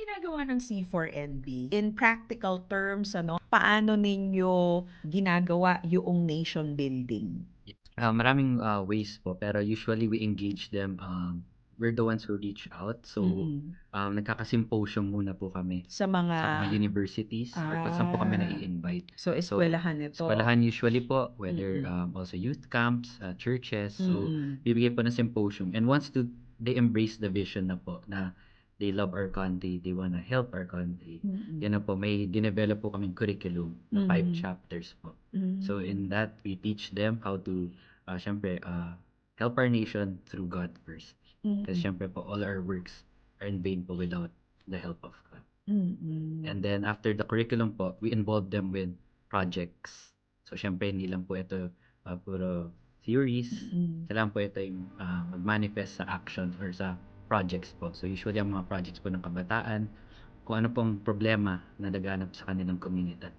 ginagawa ng C4NB? In practical terms, paano ninyo ginagawa yung nation building? Maraming ways po, pero usually we engage them, we're the ones who reach out. So, Mm. nagkaka-symposium muna po kami Sa mga sa mga universities or kung saan po kami nai-invite. so So, eskwelahan ito. eskwelahan usually po, whether Mm. also youth camps, churches. So, Mm. bibigay po ng symposium. And once they embrace the vision na po na they love our country, they wanna help our country. Mm. Yan na po, may dinevelop po kaming curriculum na 5 chapters po. So in that, we teach them how to, syempre, help our nation through God first. Kasi Mm. syempre po, all our works are in vain po without the help of God. Mm. And then after the curriculum po, we involve them with projects. So syempre, hindi lang po ito puro theories. Mm. Kailangan po ito yung mag-manifest sa actions or sa projects po. So usually, ang mga projects po ng kabataan, kung ano pong problema na naganap sa kanilang komunidad.